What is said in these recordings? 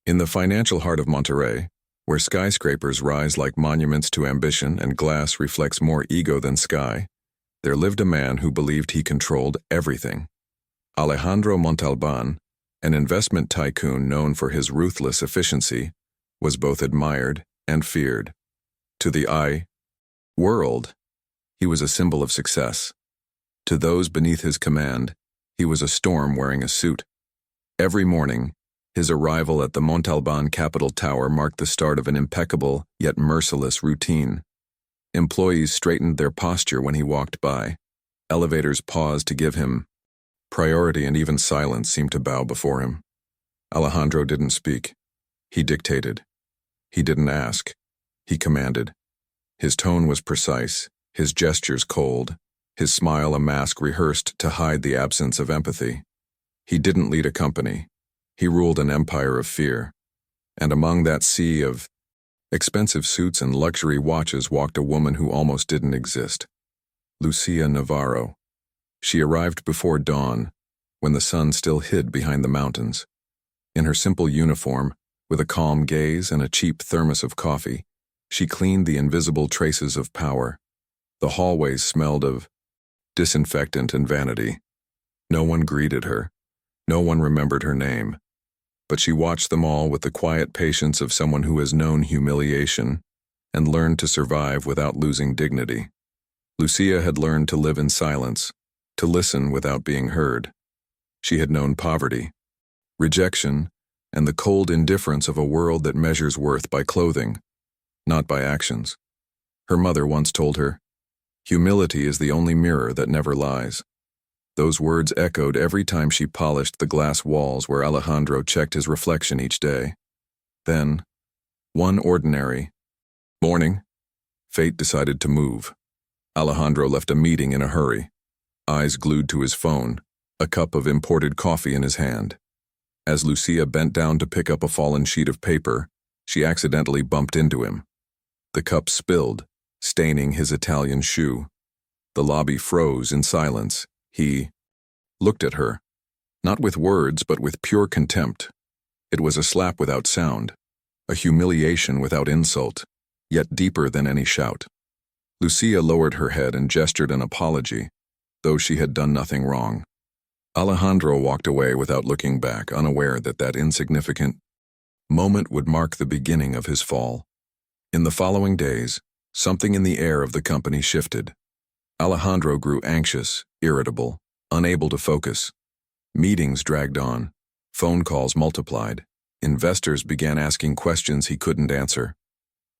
In the financial heart of Monterrey, where skyscrapers rise like monuments to ambition and glass reflects more ego than sky, there lived a man who believed he controlled everything. Alejandro Montalban, an investment tycoon known for his ruthless efficiency, was both admired and feared. To the world, he was a symbol of success. To those beneath his command, he was a storm wearing a suit. Every morning, his arrival at the Montalban Capitol Tower marked the start of an impeccable yet merciless routine. Employees straightened their posture when he walked by. Elevators paused to give him priority, and even silence seemed to bow before him. Alejandro didn't speak. He dictated. He didn't ask. He commanded. His tone was precise, his gestures cold, his smile a mask rehearsed to hide the absence of empathy. He didn't lead a company. He ruled an empire of fear. And among that sea of expensive suits and luxury watches walked a woman who almost didn't exist. Lucia Navarro. She arrived before dawn, when the sun still hid behind the mountains. In her simple uniform, with a calm gaze and a cheap thermos of coffee, she cleaned the invisible traces of power. The hallways smelled of disinfectant and vanity. No one greeted her. No one remembered her name. But she watched them all with the quiet patience of someone who has known humiliation and learned to survive without losing dignity. Lucia had learned to live in silence, to listen without being heard. She had known poverty, rejection, and the cold indifference of a world that measures worth by clothing, not by actions. Her mother once told her, "Humility is the only mirror that never lies." Those words echoed every time she polished the glass walls where Alejandro checked his reflection each day. Then, one ordinary morning, fate decided to move. Alejandro left a meeting in a hurry, eyes glued to his phone, a cup of imported coffee in his hand. As Lucia bent down to pick up a fallen sheet of paper, she accidentally bumped into him. The cup spilled, staining his Italian shoe. The lobby froze in silence. He looked at her, not with words but with pure contempt. It was a slap without sound, a humiliation without insult, yet deeper than any shout. Lucia lowered her head and gestured an apology, though she had done nothing wrong. Alejandro walked away without looking back, unaware that that insignificant moment would mark the beginning of his fall. In the following days, something in the air of the company shifted. Alejandro grew anxious, irritable, unable to focus. Meetings dragged on. Phone calls multiplied. Investors began asking questions he couldn't answer.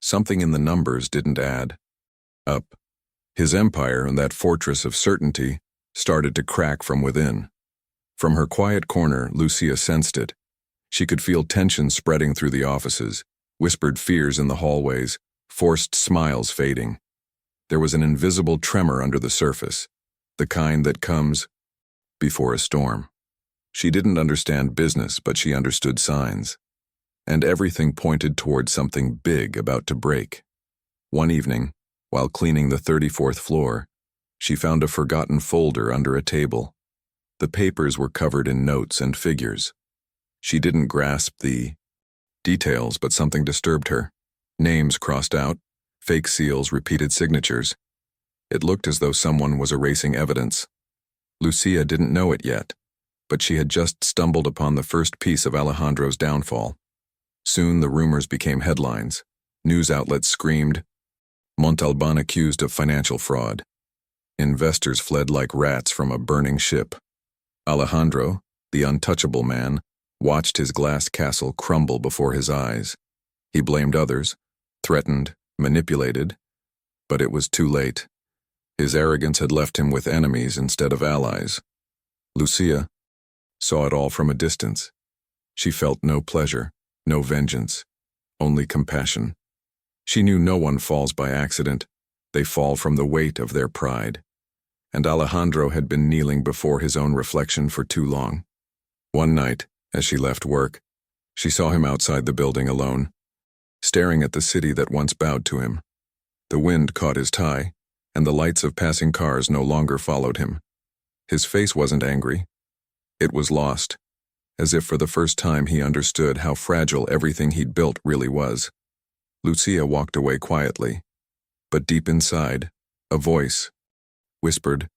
Something in the numbers didn't add up. His empire and that fortress of certainty started to crack from within. From her quiet corner, Lucia sensed it. She could feel tension spreading through the offices, whispered fears in the hallways, forced smiles fading. There was an invisible tremor under the surface, the kind that comes before a storm. She didn't understand business, but she understood signs. And everything pointed toward something big about to break. One evening, while cleaning the 34th floor, she found a forgotten folder under a table. The papers were covered in notes and figures. She didn't grasp the details, but something disturbed her. Names crossed out, fake seals, repeated signatures. It looked as though someone was erasing evidence. Lucia didn't know it yet, but she had just stumbled upon the first piece of Alejandro's downfall. Soon the rumors became headlines. News outlets screamed, "Montalban accused of financial fraud." Investors fled like rats from a burning ship. Alejandro, the untouchable man, watched his glass castle crumble before his eyes. He blamed others, threatened, manipulated, but it was too late. His arrogance had left him with enemies instead of allies. Lucia saw it all from a distance. She felt no pleasure, no vengeance, only compassion. She knew no one falls by accident. They fall from the weight of their pride. And Alejandro had been kneeling before his own reflection for too long. One night, as she left work, she saw him outside the building alone, staring at the city that once bowed to him. The wind caught his tie, and the lights of passing cars no longer followed him. His face wasn't angry. It was lost, as if for the first time he understood how fragile everything he'd built really was. Lucia walked away quietly, but deep inside, a voice whispered,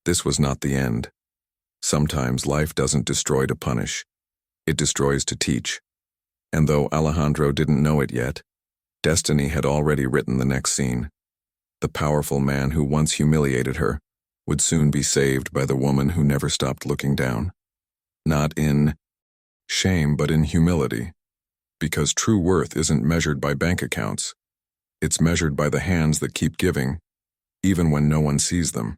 this was not the end. Sometimes life doesn't destroy to punish. It destroys to teach. And though Alejandro didn't know it yet, destiny had already written the next scene. The powerful man who once humiliated her would soon be saved by the woman who never stopped looking down. Not in shame, but in humility. Because true worth isn't measured by bank accounts. It's measured by the hands that keep giving, even when no one sees them.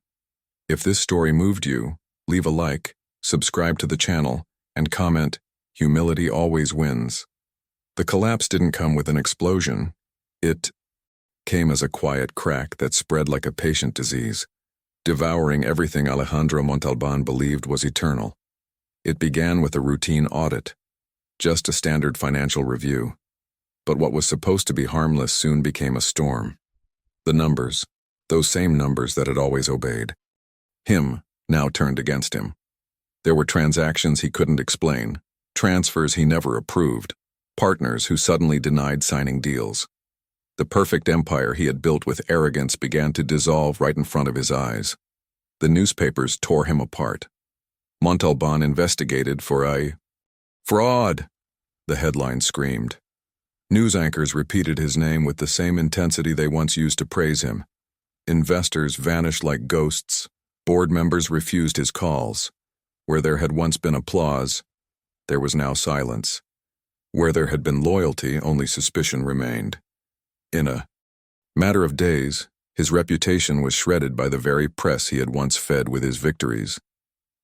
If this story moved you, leave a like, subscribe to the channel, and comment, humility always wins. The collapse didn't come with an explosion. It came as a quiet crack that spread like a patient disease, devouring everything Alejandro Montalban believed was eternal. It began with a routine audit, just a standard financial review. But what was supposed to be harmless soon became a storm. The numbers, those same numbers that had always obeyed him, now turned against him. There were transactions he couldn't explain, transfers he never approved, partners who suddenly denied signing deals. The perfect empire he had built with arrogance began to dissolve right in front of his eyes. The newspapers tore him apart. Montalban investigated for a fraud, the headline screamed. News anchors repeated his name with the same intensity they once used to praise him. Investors vanished like ghosts. Board members refused his calls. Where there had once been applause, there was now silence. Where there had been loyalty, only suspicion remained. In a matter of days, his reputation was shredded by the very press he had once fed with his victories.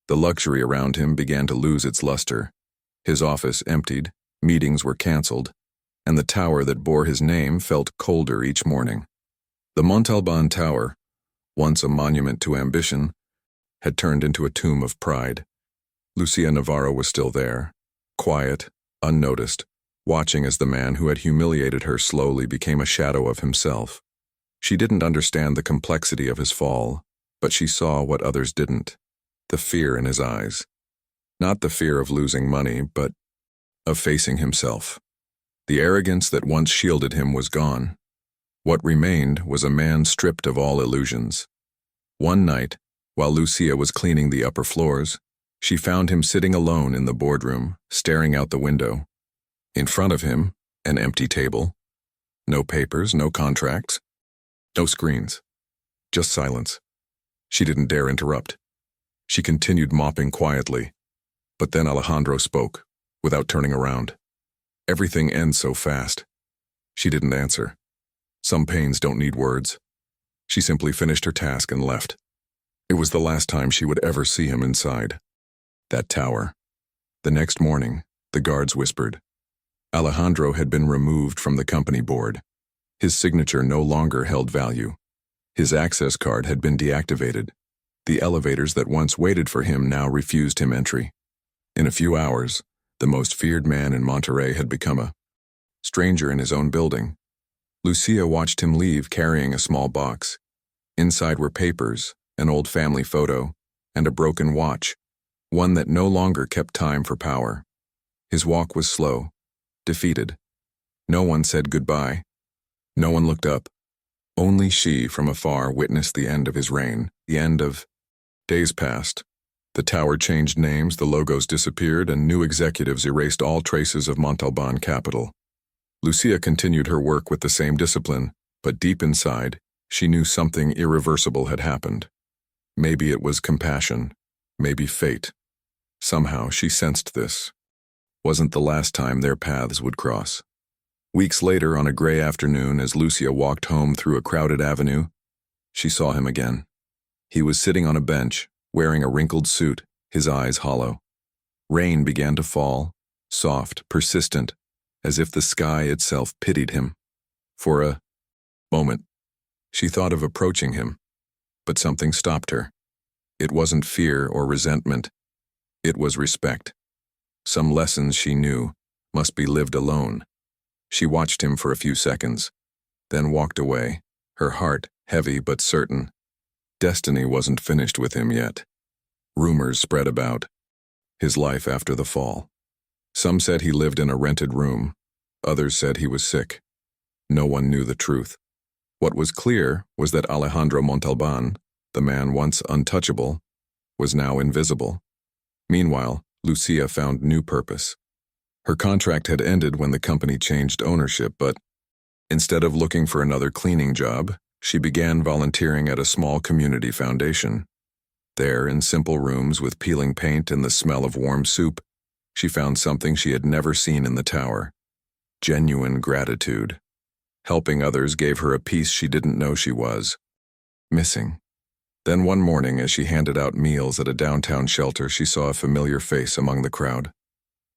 The luxury around him began to lose its luster. His office emptied, meetings were canceled, and the tower that bore his name felt colder each morning. The Montalban Tower, once a monument to ambition, had turned into a tomb of pride. Lucia Navarro was still there, quiet, unnoticed, watching as the man who had humiliated her slowly became a shadow of himself. She didn't understand the complexity of his fall, but she saw what others didn't, the fear in his eyes. Not the fear of losing money, but of facing himself. The arrogance that once shielded him was gone. What remained was a man stripped of all illusions. One night, while Lucia was cleaning the upper floors, she found him sitting alone in the boardroom, staring out the window. In front of him, an empty table. No papers, no contracts, no screens. Just silence. She didn't dare interrupt. She continued mopping quietly. But then Alejandro spoke, without turning around. Everything ends so fast. She didn't answer. Some pains don't need words. She simply finished her task and left. It was the last time she would ever see him inside that tower. The next morning, the guards whispered. Alejandro had been removed from the company board. His signature no longer held value. His access card had been deactivated. The elevators that once waited for him now refused him entry. In a few hours, the most feared man in Monterrey had become a stranger in his own building. Lucia watched him leave carrying a small box. Inside were papers, an old family photo, and a broken watch, one that no longer kept time for power. His walk was slow, defeated. No one said goodbye. No one looked up. Only she from afar witnessed the end of his reign, the end of days passed. The tower changed names, the logos disappeared, and new executives erased all traces of Montalban capital. Lucia continued her work with the same discipline, but deep inside, she knew something irreversible had happened. Maybe it was compassion, maybe fate. Somehow she sensed this. Wasn't the last time their paths would cross. Weeks later, on a gray afternoon, as Lucia walked home through a crowded avenue, she saw him again. He was sitting on a bench, wearing a wrinkled suit, his eyes hollow. Rain began to fall, soft, persistent, as if the sky itself pitied him. For a moment, she thought of approaching him, but something stopped her. It wasn't fear or resentment. It was respect. Some lessons she knew must be lived alone. She watched him for a few seconds, then walked away, her heart heavy but certain. Destiny wasn't finished with him yet. Rumors spread about his life after the fall. Some said he lived in a rented room. Others said he was sick. No one knew the truth. What was clear was that Alejandro Montalban, the man once untouchable, was now invisible. Meanwhile, Lucia found new purpose. Her contract had ended when the company changed ownership, but instead of looking for another cleaning job, she began volunteering at a small community foundation. There, in simple rooms with peeling paint and the smell of warm soup, she found something she had never seen in the tower: genuine gratitude. Helping others gave her a peace she didn't know she was missing. Then one morning, as she handed out meals at a downtown shelter, she saw a familiar face among the crowd.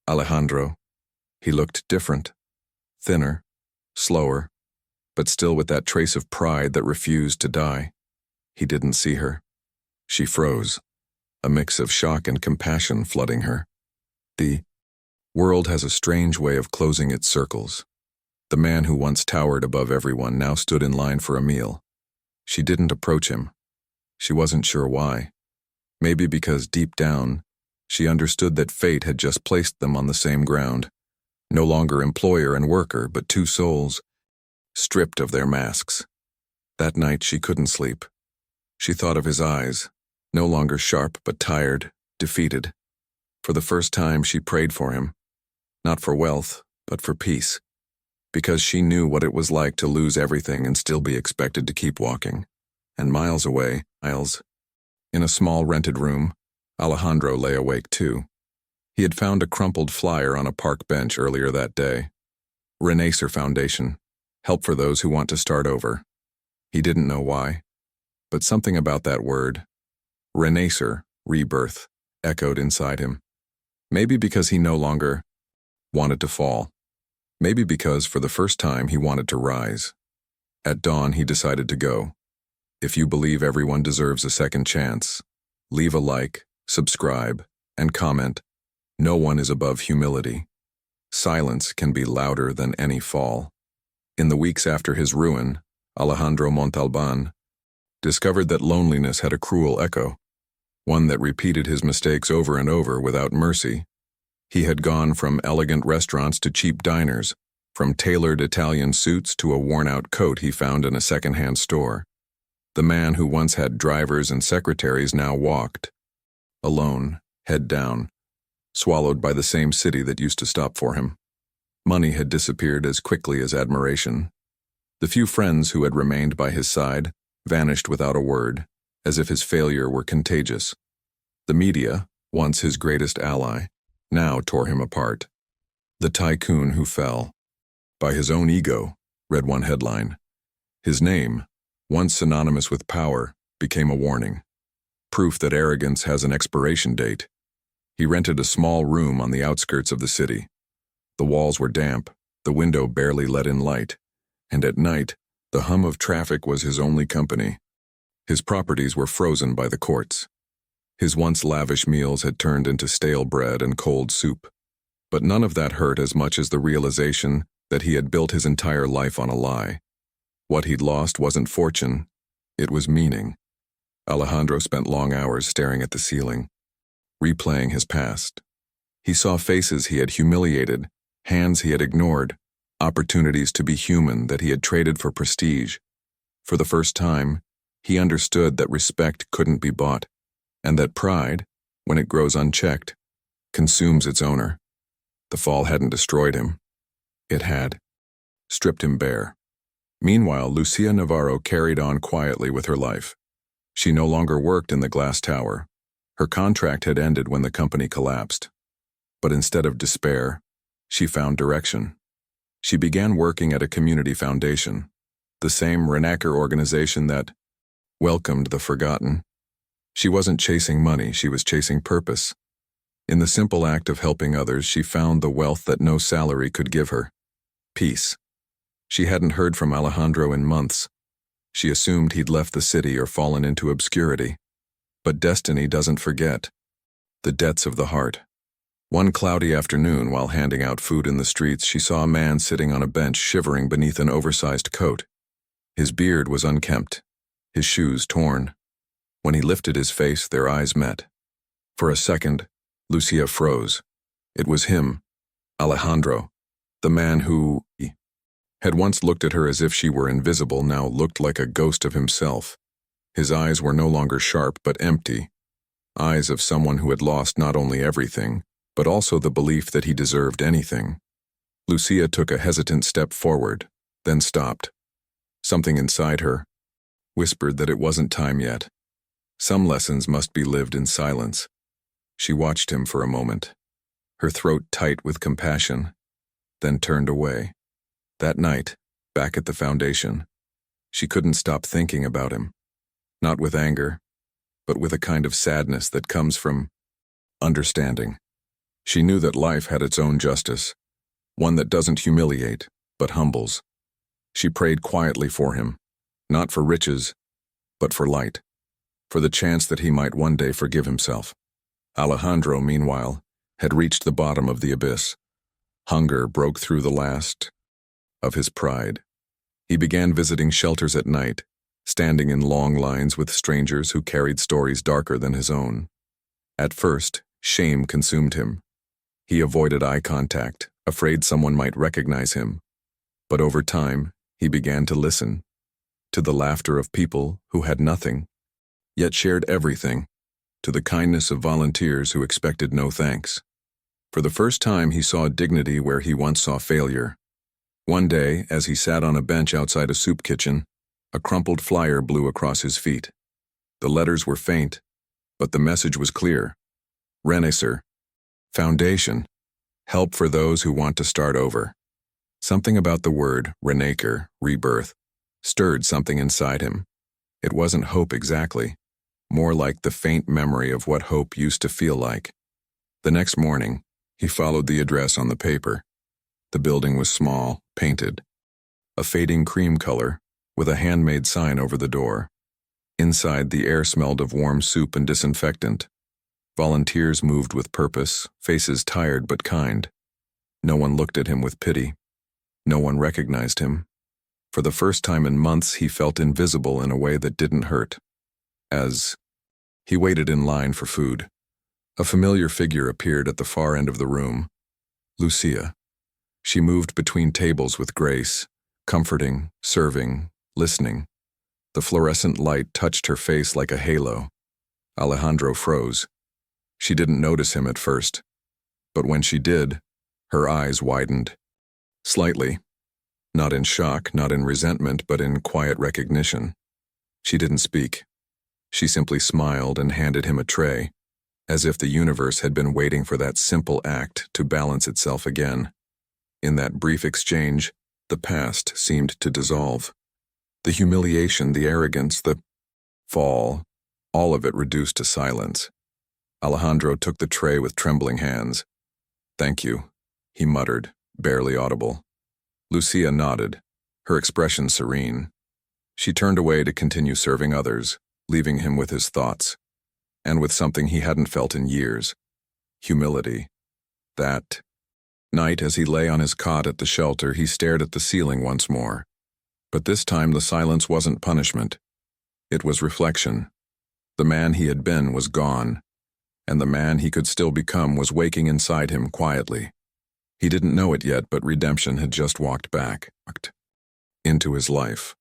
Alejandro. He looked different, thinner, slower, but still with that trace of pride that refused to die. He didn't see her. She froze, a mix of shock and compassion flooding her. The world has a strange way of closing its circles. The man who once towered above everyone now stood in line for a meal. She didn't approach him. She wasn't sure why. Maybe because deep down, she understood that fate had just placed them on the same ground. No longer employer and worker, but two souls, stripped of their masks. That night she couldn't sleep. She thought of his eyes, no longer sharp but tired, defeated. For the first time she prayed for him, not for wealth, but for peace, because she knew what it was like to lose everything and still be expected to keep walking. And miles away, in a small rented room, Alejandro lay awake too. He had found a crumpled flyer on a park bench earlier that day. Renacer Foundation, help for those who want to start over. He didn't know why, but something about that word, Renacer, rebirth, echoed inside him. Maybe because he no longer wanted to fall. Maybe because for the first time he wanted to rise. At dawn he decided to go. If you believe everyone deserves a second chance, leave a like, subscribe, and comment. No one is above humility. Silence can be louder than any fall. In the weeks after his ruin, Alejandro Montalban discovered that loneliness had a cruel echo, one that repeated his mistakes over and over without mercy. He had gone from elegant restaurants to cheap diners, from tailored Italian suits to a worn-out coat he found in a second-hand store. The man who once had drivers and secretaries now walked, alone, head down, swallowed by the same city that used to stop for him. Money had disappeared as quickly as admiration. The few friends who had remained by his side vanished without a word, as if his failure were contagious. The media, once his greatest ally, now tore him apart. The tycoon who fell by his own ego, read one headline. His name, once synonymous with power, became a warning. Proof that arrogance has an expiration date. He rented a small room on the outskirts of the city. The walls were damp, the window barely let in light, and at night, the hum of traffic was his only company. His properties were frozen by the courts. His once lavish meals had turned into stale bread and cold soup. But none of that hurt as much as the realization that he had built his entire life on a lie. What he'd lost wasn't fortune, it was meaning. Alejandro spent long hours staring at the ceiling, replaying his past. He saw faces he had humiliated, hands he had ignored, opportunities to be human that he had traded for prestige. For the first time, he understood that respect couldn't be bought, and that pride, when it grows unchecked, consumes its owner. The fall hadn't destroyed him. It had stripped him bare. Meanwhile, Lucia Navarro carried on quietly with her life. She no longer worked in the glass tower. Her contract had ended when the company collapsed. But instead of despair, she found direction. She began working at a community foundation, the same Renacer organization that welcomed the forgotten. She wasn't chasing money, she was chasing purpose. In the simple act of helping others, she found the wealth that no salary could give her: peace. She hadn't heard from Alejandro in months. She assumed he'd left the city or fallen into obscurity. But destiny doesn't forget. The debts of the heart. One cloudy afternoon, while handing out food in the streets, she saw a man sitting on a bench shivering beneath an oversized coat. His beard was unkempt, his shoes torn. When he lifted his face, their eyes met. For a second, Lucia froze. It was him, Alejandro, the man who had once looked at her as if she were invisible, now looked like a ghost of himself. His eyes were no longer sharp but empty, eyes of someone who had lost not only everything, but also the belief that he deserved anything. Lucia took a hesitant step forward, then stopped. Something inside her whispered that it wasn't time yet. Some lessons must be lived in silence. She watched him for a moment, her throat tight with compassion, then turned away. That night, back at the foundation, she couldn't stop thinking about him. Not with anger, but with a kind of sadness that comes from understanding. She knew that life had its own justice, one that doesn't humiliate, but humbles. She prayed quietly for him, not for riches, but for light, for the chance that he might one day forgive himself. Alejandro, meanwhile, had reached the bottom of the abyss. Hunger broke through the last of his pride. He began visiting shelters at night, standing in long lines with strangers who carried stories darker than his own. At first, shame consumed him. He avoided eye contact, afraid someone might recognize him. But over time, he began to listen to the laughter of people who had nothing, yet shared everything, to the kindness of volunteers who expected no thanks. For the first time, he saw dignity where he once saw failure. One day, as he sat on a bench outside a soup kitchen, a crumpled flyer blew across his feet. The letters were faint, but the message was clear. Renaissance, Foundation, help for those who want to start over. Something about the word, Renaker, rebirth, stirred something inside him. It wasn't hope exactly, more like the faint memory of what hope used to feel like. The next morning, he followed the address on the paper. The building was small, painted, a fading cream color, with a handmade sign over the door. Inside, the air smelled of warm soup and disinfectant. Volunteers moved with purpose, faces tired but kind. No one looked at him with pity. No one recognized him. For the first time in months, he felt invisible in a way that didn't hurt. As he waited in line for food, a familiar figure appeared at the far end of the room. Lucia. She moved between tables with grace, comforting, serving, listening. The fluorescent light touched her face like a halo. Alejandro froze. She didn't notice him at first, but when she did, her eyes widened. Slightly. Not in shock, not in resentment, but in quiet recognition. She didn't speak. She simply smiled and handed him a tray, as if the universe had been waiting for that simple act to balance itself again. In that brief exchange, the past seemed to dissolve. The humiliation, the arrogance, the fall, all of it reduced to silence. Alejandro took the tray with trembling hands. "Thank you," he muttered, barely audible. Lucia nodded, her expression serene. She turned away to continue serving others, leaving him with his thoughts, and with something he hadn't felt in years: humility. That night, as he lay on his cot at the shelter, he stared at the ceiling once more. But this time the silence wasn't punishment. It was reflection. The man he had been was gone, and the man he could still become was waking inside him quietly. He didn't know it yet, but redemption had just walked back into his life,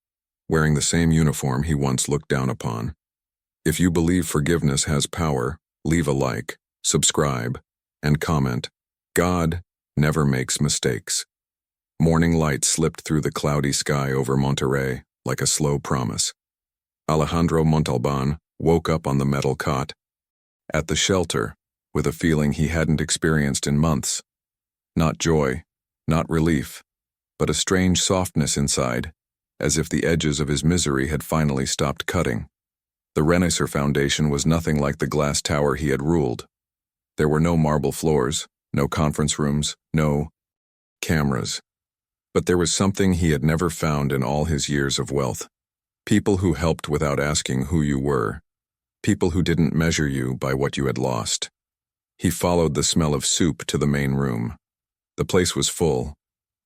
wearing the same uniform he once looked down upon. If you believe forgiveness has power, leave a like, subscribe, and comment. God never makes mistakes. Morning light slipped through the cloudy sky over Monterrey like a slow promise. Alejandro Montalban woke up on the metal cot at the shelter with a feeling he hadn't experienced in months. Not joy, not relief, but a strange softness inside, as if the edges of his misery had finally stopped cutting. The Renaissance Foundation was nothing like the glass tower he had ruled. There were no marble floors, no conference rooms, no cameras. But there was something he had never found in all his years of wealth. People who helped without asking who you were. People who didn't measure you by what you had lost. He followed the smell of soup to the main room. The place was full.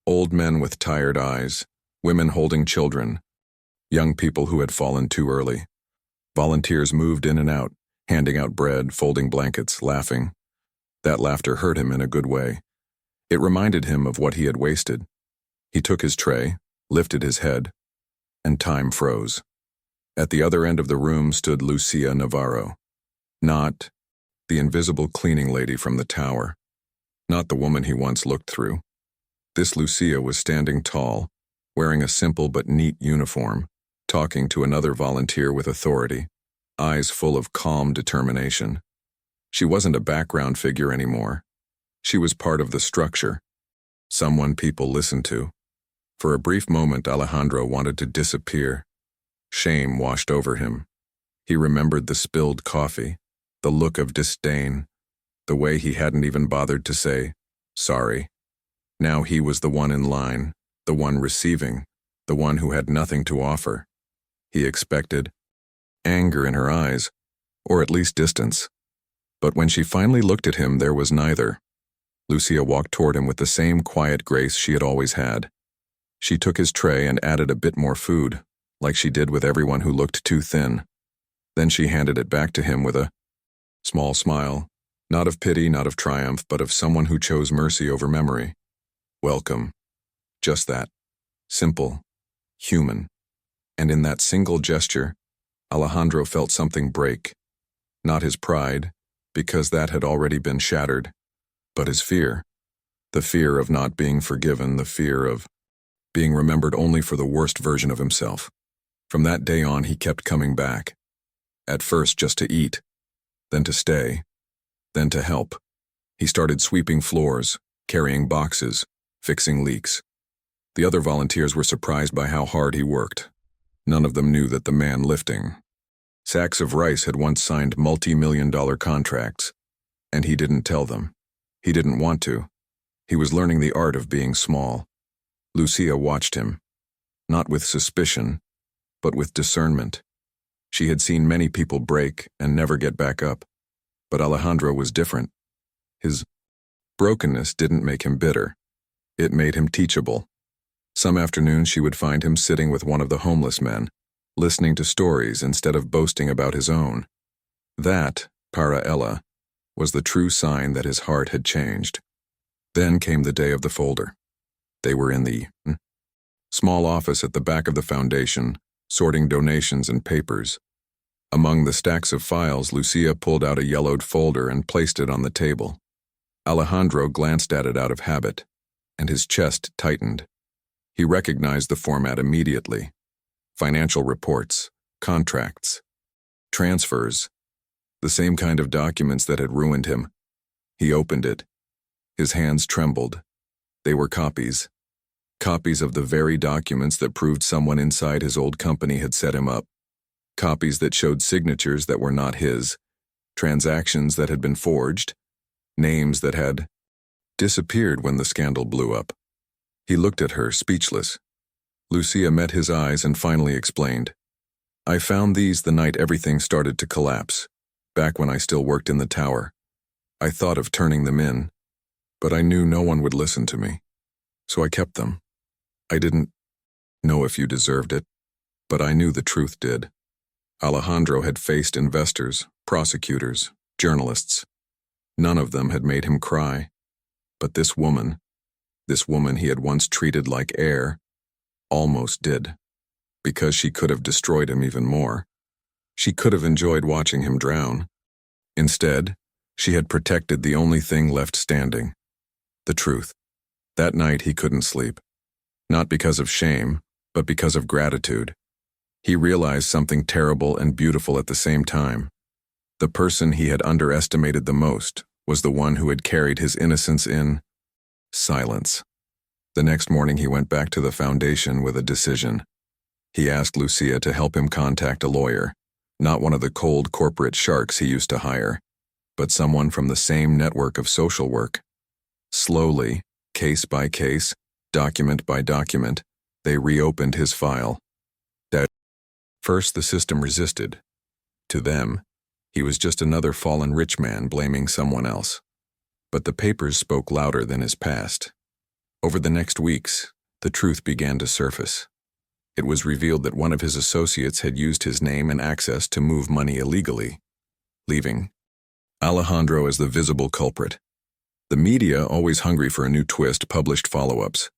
Old men with tired eyes, women holding children, young people who had fallen too early. Volunteers moved in and out, handing out bread, folding blankets, laughing. That laughter hurt him in a good way. It reminded him of what he had wasted. He took his tray, lifted his head, and time froze. At the other end of the room stood Lucia Navarro. Not the invisible cleaning lady from the tower. Not the woman he once looked through. This Lucia was standing tall, wearing a simple but neat uniform, talking to another volunteer with authority, eyes full of calm determination. She wasn't a background figure anymore. She was part of the structure, someone people listened to. For a brief moment, Alejandro wanted to disappear. Shame washed over him. He remembered the spilled coffee, the look of disdain, the way he hadn't even bothered to say, sorry. Now he was the one in line, the one receiving, the one who had nothing to offer. He expected anger in her eyes, or at least distance. But when she finally looked at him, there was neither. Lucia walked toward him with the same quiet grace she had always had. She took his tray and added a bit more food, like she did with everyone who looked too thin. Then she handed it back to him with a small smile, not of pity, not of triumph, but of someone who chose mercy over memory. Welcome. Just that. Simple. Human. And in that single gesture, Alejandro felt something break. Not his pride, because that had already been shattered, but his fear. The fear of not being forgiven, the fear of being remembered only for the worst version of himself. From that day on, he kept coming back. At first just to eat, then to stay, then to help. He started sweeping floors, carrying boxes, fixing leaks. The other volunteers were surprised by how hard he worked. None of them knew that the man lifting sacks of rice had once signed multi-million-dollar contracts, and he didn't tell them. He didn't want to. He was learning the art of being small. Lucia watched him, not with suspicion, but with discernment. She had seen many people break and never get back up, but Alejandro was different. His brokenness didn't make him bitter. It made him teachable. Some afternoons she would find him sitting with one of the homeless men, listening to stories instead of boasting about his own. That, para ella, was the true sign that his heart had changed. Then came the day of the folder. They were in the small office at the back of the foundation, sorting donations and papers. Among the stacks of files, Lucia pulled out a yellowed folder and placed it on the table. Alejandro glanced at it out of habit, and his chest tightened. He recognized the format immediately. Financial reports, contracts, transfers, the same kind of documents that had ruined him. He opened it. His hands trembled. They were copies. Copies of the very documents that proved someone inside his old company had set him up. Copies that showed signatures that were not his, transactions that had been forged, names that had disappeared when the scandal blew up. He looked at her, speechless. Lucia met his eyes and finally explained, I found these the night everything started to collapse, back when I still worked in the tower. I thought of turning them in, but I knew no one would listen to me, so I kept them. I didn't know if you deserved it, but I knew the truth did. Alejandro had faced investors, prosecutors, journalists. None of them had made him cry. But this woman he had once treated like air, almost did. Because she could have destroyed him even more. She could have enjoyed watching him drown. Instead, she had protected the only thing left standing. The truth. That night he couldn't sleep. Not because of shame, but because of gratitude. He realized something terrible and beautiful at the same time. The person he had underestimated the most was the one who had carried his innocence in silence. The next morning he went back to the foundation with a decision. He asked Lucia to help him contact a lawyer, not one of the cold corporate sharks he used to hire, but someone from the same network of social work. Slowly, case by case, document by document, they reopened his file. At first the system resisted. To them, he was just another fallen rich man blaming someone else. But the papers spoke louder than his past. Over the next weeks, the truth began to surface. It was revealed that one of his associates had used his name and access to move money illegally, leaving Alejandro as the visible culprit. The media, always hungry for a new twist, published follow-ups.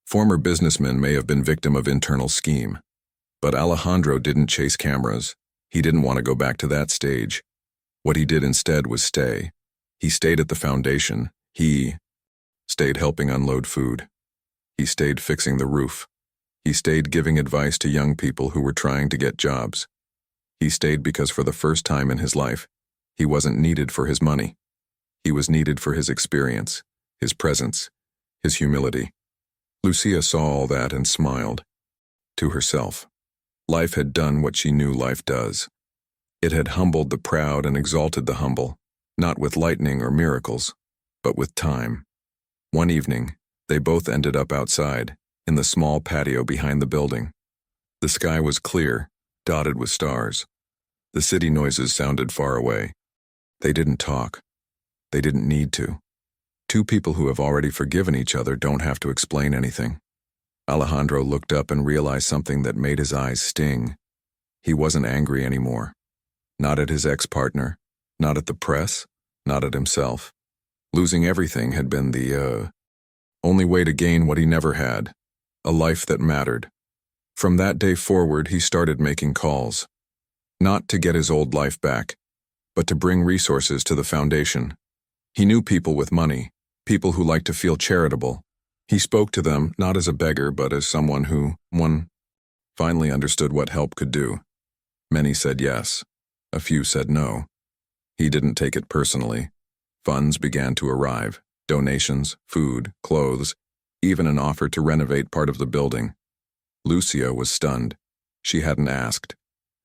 Former businessmen may have been victim of internal scheme. But Alejandro didn't chase cameras. He didn't want to go back to that stage. What he did instead was stay. He stayed at the foundation. He stayed helping unload food. He stayed fixing the roof. He stayed giving advice to young people who were trying to get jobs. He stayed because for the first time in his life, he wasn't needed for his money. He was needed for his experience, his presence, his humility. Lucia saw all that and smiled. To herself. Life had done what she knew life does. It had humbled the proud and exalted the humble, not with lightning or miracles, but with time. One evening, they both ended up outside, in the small patio behind the building. The sky was clear, dotted with stars. The city noises sounded far away. They didn't talk. They didn't need to. Two people who have already forgiven each other don't have to explain anything. Alejandro looked up and realized something that made his eyes sting. He wasn't angry anymore. Not at his ex-partner, not at the press, not at himself. Losing everything had been the only way to gain what he never had, a life that mattered. From that day forward, he started making calls. Not to get his old life back, but to bring resources to the foundation. He knew people with money, people who liked to feel charitable. He spoke to them not as a beggar, but as someone who, finally understood what help could do. Many said yes. A few said no. He didn't take it personally. Funds began to arrive. Donations, food, clothes, even an offer to renovate part of the building. Lucia was stunned. She hadn't asked.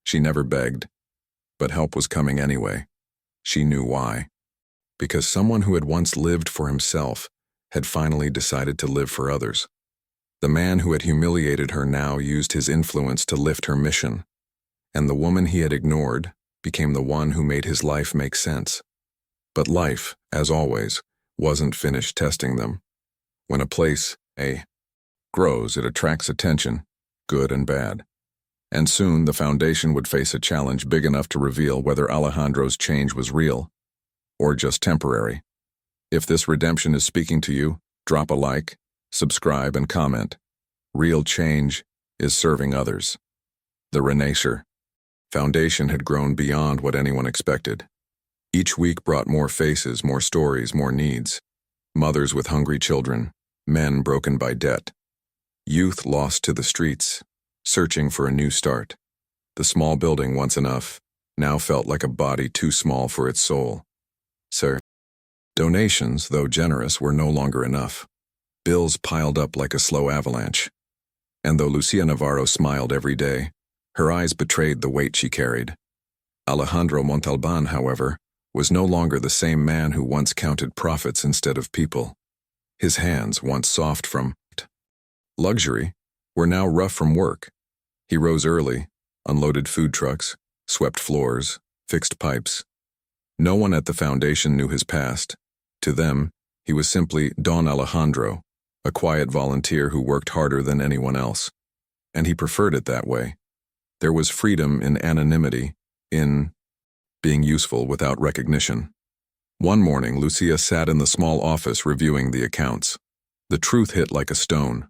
She never begged. But help was coming anyway. She knew why. Because someone who had once lived for himself had finally decided to live for others. The man who had humiliated her now used his influence to lift her mission. And the woman he had ignored became the one who made his life make sense. But life, as always, wasn't finished testing them. When a place, grows, it attracts attention, good and bad. And soon the foundation would face a challenge big enough to reveal whether Alejandro's change was real or just temporary. If this redemption is speaking to you, drop a like, subscribe, and comment. Real change is serving others. The Renaissance Foundation had grown beyond what anyone expected. Each week brought more faces, more stories, more needs. Mothers with hungry children, men broken by debt, youth lost to the streets, searching for a new start. The small building, once enough, now felt like a body too small for its soul. Sir, donations, though generous, were no longer enough. Bills piled up like a slow avalanche. And though Lucia Navarro smiled every day, her eyes betrayed the weight she carried. Alejandro Montalban, however, was no longer the same man who once counted profits instead of people. His hands, once soft from luxury, were now rough from work. He rose early, unloaded food trucks, swept floors, fixed pipes. No one at the foundation knew his past. To them, he was simply Don Alejandro, a quiet volunteer who worked harder than anyone else. And he preferred it that way. There was freedom in anonymity, in being useful without recognition. One morning, Lucia sat in the small office reviewing the accounts. The truth hit like a stone.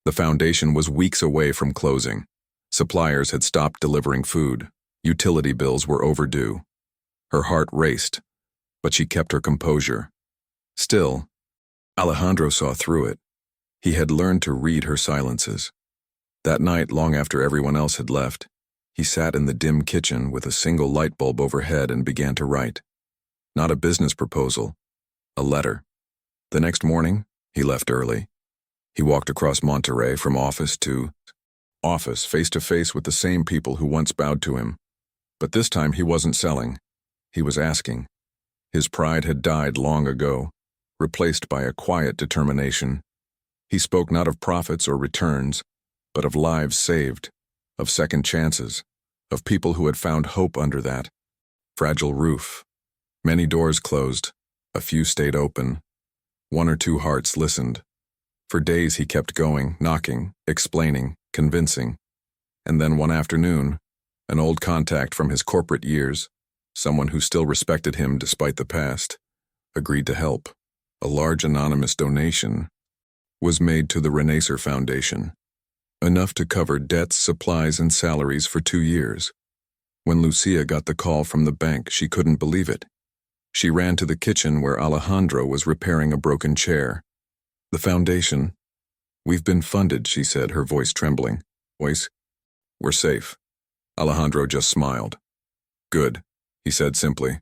The foundation was weeks away from closing. Suppliers had stopped delivering food. Utility bills were overdue. Her heart raced, but she kept her composure. Still, Alejandro saw through it. He had learned to read her silences. That night, long after everyone else had left, he sat in the dim kitchen with a single light bulb overhead and began to write. Not a business proposal, a letter. The next morning, he left early. He walked across Monterey from office to office, face to face with the same people who once bowed to him. But this time he wasn't selling. He was asking. His pride had died long ago, replaced by a quiet determination. He spoke not of profits or returns, but of lives saved, of second chances, of people who had found hope under that fragile roof. Many doors closed, a few stayed open. One or two hearts listened. For days he kept going, knocking, explaining, convincing. And then one afternoon, an old contact from his corporate years, someone who still respected him despite the past, agreed to help. A large anonymous donation was made to the Renaissance Foundation, enough to cover debts, supplies, and salaries for 2 years. When Lucia got the call from the bank, she couldn't believe it. She ran to the kitchen where Alejandro was repairing a broken chair. "The foundation. We've been funded," she said, her voice trembling. "We're safe." Alejandro just smiled. "Good," he said simply.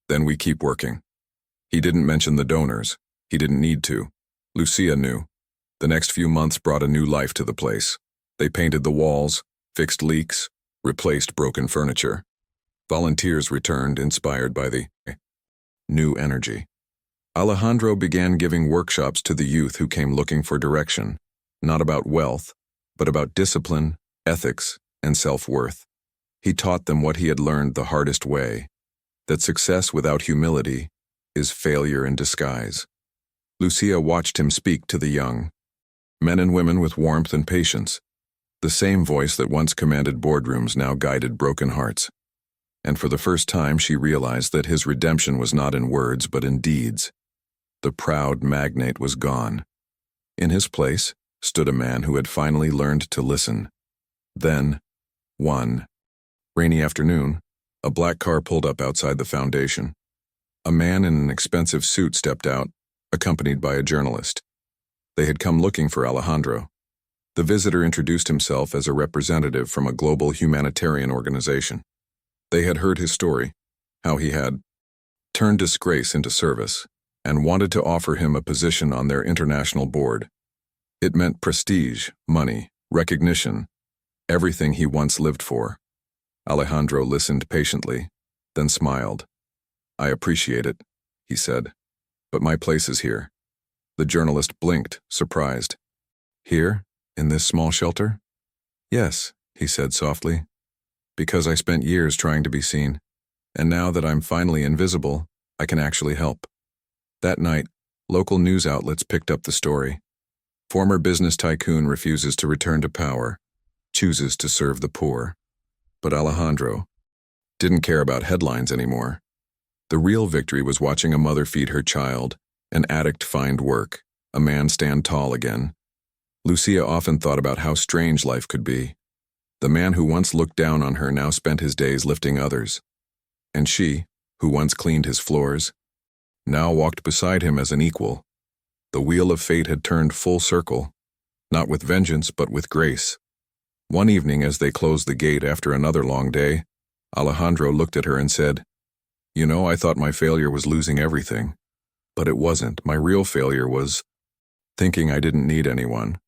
"Then we keep working." He didn't mention the donors. He didn't need to. Lucia knew. The next few months brought a new life to the place. They painted the walls, fixed leaks, replaced broken furniture. Volunteers returned, inspired by the new energy. Alejandro began giving workshops to the youth who came looking for direction, not about wealth, but about discipline, ethics, and self-worth. He taught them what he had learned the hardest way, that success without humility is failure in disguise. Lucia watched him speak to the young, men and women with warmth and patience. The same voice that once commanded boardrooms now guided broken hearts. And for the first time she realized that his redemption was not in words but in deeds. The proud magnate was gone. In his place stood a man who had finally learned to listen. Then, one rainy afternoon, a black car pulled up outside the foundation. A man in an expensive suit stepped out, accompanied by a journalist. They had come looking for Alejandro. The visitor introduced himself as a representative from a global humanitarian organization. They had heard his story, how he had turned disgrace into service, and wanted to offer him a position on their international board. It meant prestige, money, recognition, everything he once lived for. Alejandro listened patiently, then smiled. "I appreciate it," he said, "but my place is here." The journalist blinked, surprised. "Here? In this small shelter?" "Yes," he said softly, "because I spent years trying to be seen, and now that I'm finally invisible, I can actually help." That night, local news outlets picked up the story. Former business tycoon refuses to return to power, chooses to serve the poor. But Alejandro didn't care about headlines anymore. The real victory was watching a mother feed her child, an addict find work, a man stand tall again. Lucia often thought about how strange life could be. The man who once looked down on her now spent his days lifting others. And she, who once cleaned his floors, now walked beside him as an equal. The wheel of fate had turned full circle, not with vengeance but with grace. One evening as they closed the gate after another long day, Alejandro looked at her and said, "You know, I thought my failure was losing everything. But it wasn't. My real failure was thinking I didn't need anyone."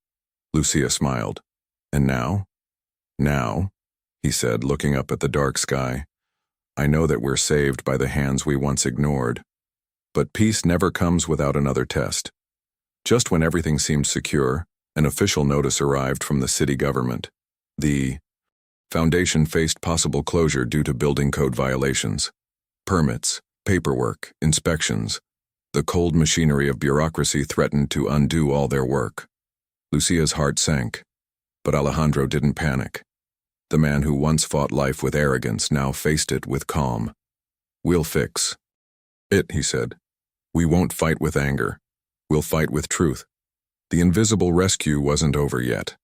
Lucia smiled. "And now?" "Now," he said, looking up at the dark sky, "I know that we're saved by the hands we once ignored. But peace never comes without another test." Just when everything seemed secure, an official notice arrived from the city government. The foundation faced possible closure due to building code violations. Permits, paperwork, inspections. The cold machinery of bureaucracy threatened to undo all their work. Lucia's heart sank, but Alejandro didn't panic. The man who once fought life with arrogance now faced it with calm. "We'll fix it," he said. "We won't fight with anger. We'll fight with truth." The invisible rescue wasn't over yet.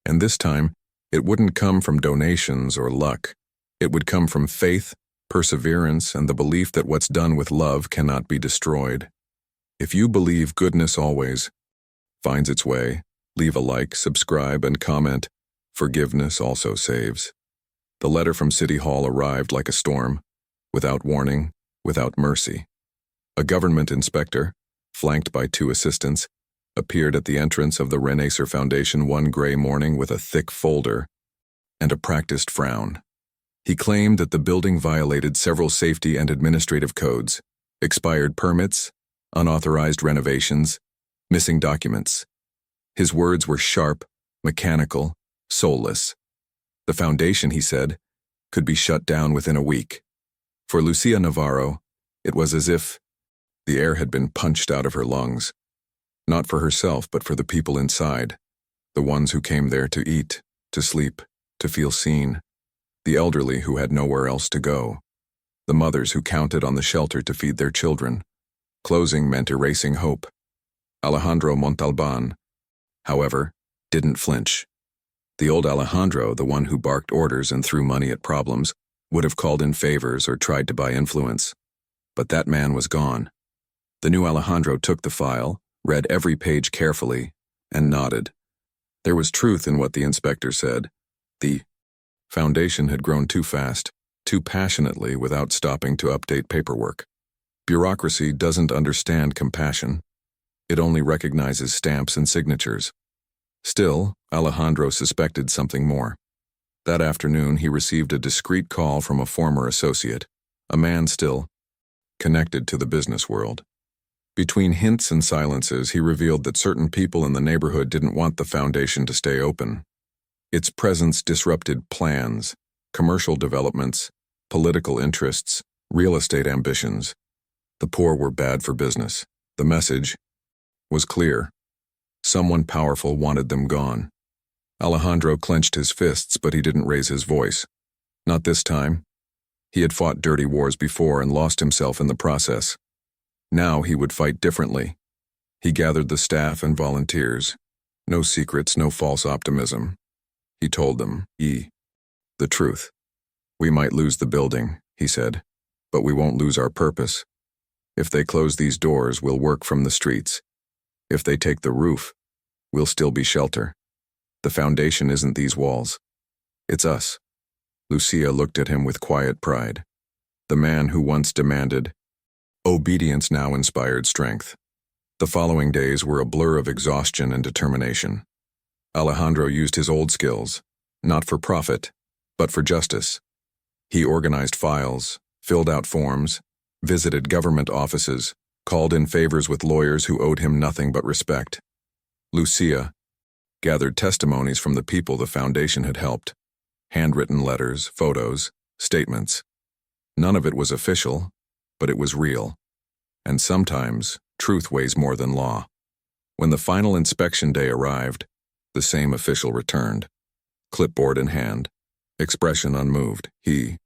And this time, it wouldn't come from donations or luck. It would come from faith, perseverance, and the belief that what's done with love cannot be destroyed. If you believe goodness always finds its way, leave a like, subscribe, and comment. Forgiveness also saves. The letter from City Hall arrived like a storm, without warning, without mercy. A government inspector, flanked by 2 assistants, appeared at the entrance of the Renaissance Foundation one gray morning with a thick folder and a practiced frown. He claimed that the building violated several safety and administrative codes, expired permits, unauthorized renovations, missing documents. His words were sharp, mechanical, soulless. The foundation, he said, could be shut down within a week. For Lucia Navarro, it was as if the air had been punched out of her lungs. Not for herself, but for the people inside, the ones who came there to eat, to sleep, to feel seen, the elderly who had nowhere else to go, the mothers who counted on the shelter to feed their children. Closing meant erasing hope. Alejandro Montalban, however, didn't flinch. The old Alejandro, the one who barked orders and threw money at problems, would have called in favors or tried to buy influence. But that man was gone. The new Alejandro took the file, read every page carefully, and nodded. There was truth in what the inspector said. The foundation had grown too fast, too passionately without stopping to update paperwork. Bureaucracy doesn't understand compassion. It only recognizes stamps and signatures. Still, Alejandro suspected something more. That afternoon, he received a discreet call from a former associate, a man still connected to the business world. Between hints and silences, he revealed that certain people in the neighborhood didn't want the foundation to stay open. Its presence disrupted plans, commercial developments, political interests, real estate ambitions. The poor were bad for business. The message was clear. Someone powerful wanted them gone. Alejandro clenched his fists, but he didn't raise his voice. Not this time. He had fought dirty wars before and lost himself in the process. Now he would fight differently. He gathered the staff and volunteers. No secrets, no false optimism. He told them, the truth. We might lose the building, he said, but we won't lose our purpose. If they close these doors, we'll work from the streets. If they take the roof, we'll still be shelter. The foundation isn't these walls. It's us. Lucia looked at him with quiet pride. The man who once demanded obedience now inspired strength. The following days were a blur of exhaustion and determination. Alejandro used his old skills, not for profit, but for justice. He organized files, filled out forms, visited government offices, called in favors with lawyers who owed him nothing but respect. Lucia gathered testimonies from the people the foundation had helped. Handwritten letters, photos, statements. None of it was official, but it was real. And sometimes, truth weighs more than law. When the final inspection day arrived, the same official returned. Clipboard in hand, expression unmoved. He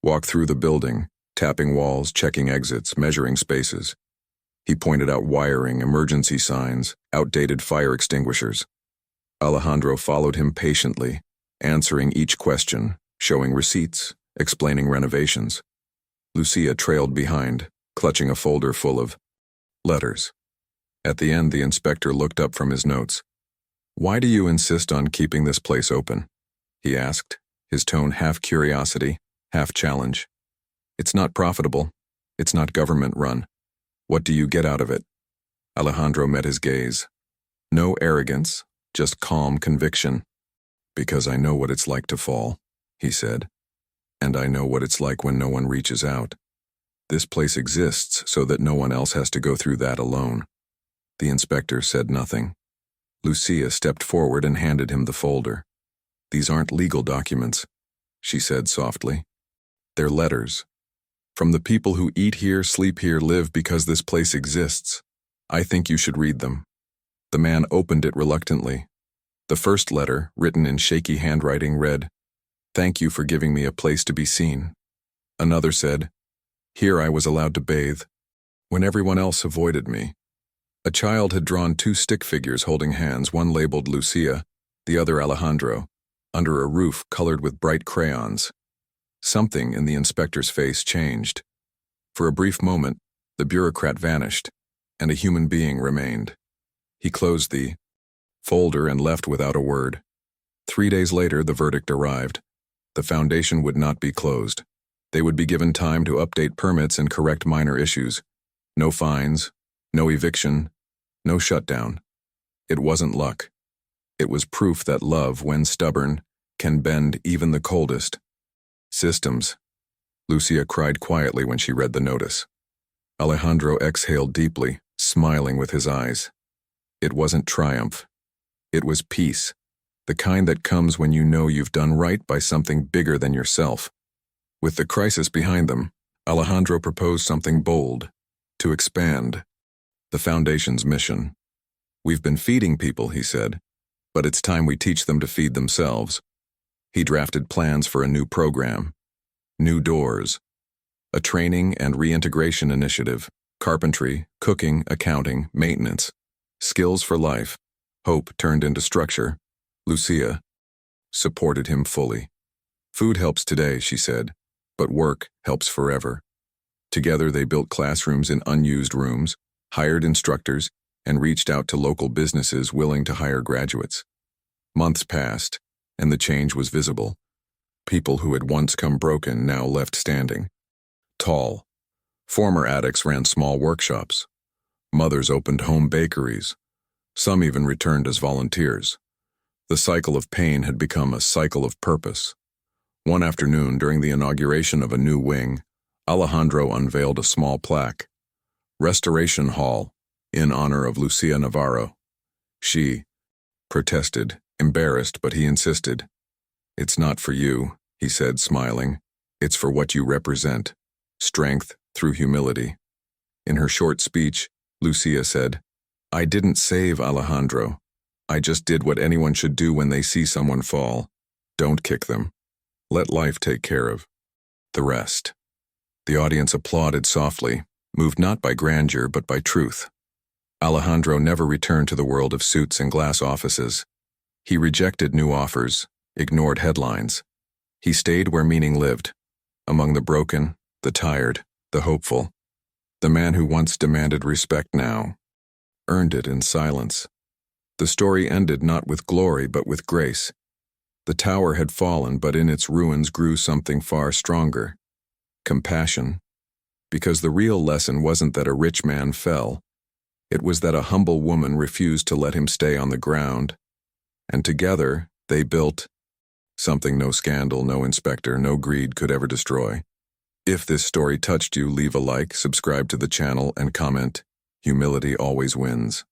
walked through the building, tapping walls, checking exits, measuring spaces. He pointed out wiring, emergency signs, outdated fire extinguishers. Alejandro followed him patiently, answering each question, showing receipts, explaining renovations. Lucia trailed behind, clutching a folder full of letters. At the end, the inspector looked up from his notes. "Why do you insist on keeping this place open?" he asked, his tone half curiosity, half challenge. "It's not profitable. It's not government-run. What do you get out of it?" Alejandro met his gaze. No arrogance, just calm conviction. "Because I know what it's like to fall," he said. "And I know what it's like when no one reaches out. This place exists so that no one else has to go through that alone." The inspector said nothing. Lucia stepped forward and handed him the folder. "These aren't legal documents," she said softly. "They're letters. From the people who eat here, sleep here, live because this place exists. I think you should read them." The man opened it reluctantly. The first letter, written in shaky handwriting, read, "Thank you for giving me a place to be seen." Another said, "Here I was allowed to bathe, when everyone else avoided me." A child had drawn two stick figures holding hands, one labeled Lucia, the other Alejandro, under a roof colored with bright crayons. Something in the inspector's face changed. For a brief moment, the bureaucrat vanished, and a human being remained. He closed the folder and left without a word. 3 days later, the verdict arrived. The foundation would not be closed. They would be given time to update permits and correct minor issues. No fines, no eviction, no shutdown. It wasn't luck. It was proof that love, when stubborn, can bend even the coldest systems. Lucia cried quietly when she read the notice. Alejandro exhaled deeply, smiling with his eyes. It wasn't triumph. It was peace, the kind that comes when you know you've done right by something bigger than yourself. With the crisis behind them, Alejandro proposed something bold: to expand the foundation's mission. "We've been feeding people," he said, "but it's time we teach them to feed themselves." He drafted plans for a new program, new doors, a training and reintegration initiative, Carpentry, cooking, accounting, maintenance. Skills for life. Hope turned into structure. Lucia supported him fully. Food helps today, she said, but work helps forever. Together they built classrooms in unused rooms, hired instructors, and reached out to local businesses willing to hire graduates. Months passed, and the change was visible. People who had once come broken now left standing. Tall. Former addicts ran small workshops. Mothers opened home bakeries. Some even returned as volunteers. The cycle of pain had become a cycle of purpose. One afternoon, during the inauguration of a new wing, Alejandro unveiled a small plaque. Restoration Hall, in honor of Lucia Navarro. She protested, embarrassed, but he insisted. "It's not for you," he said, smiling. "It's for what you represent. Strength through humility." In her short speech, Lucia said, "I didn't save Alejandro. I just did what anyone should do when they see someone fall. Don't kick them. Let life take care of the rest." The audience applauded softly, moved not by grandeur but by truth. Alejandro never returned to the world of suits and glass offices. He rejected new offers, ignored headlines. He stayed where meaning lived, among the broken, the tired, the hopeful. The man who once demanded respect now earned it in silence. The story ended not with glory but with grace. The tower had fallen, but in its ruins grew something far stronger. Compassion. Because the real lesson wasn't that a rich man fell. It was that a humble woman refused to let him stay on the ground. And together, they built something no scandal, no inspector, no greed could ever destroy. If this story touched you, leave a like, subscribe to the channel, and comment. Humility always wins.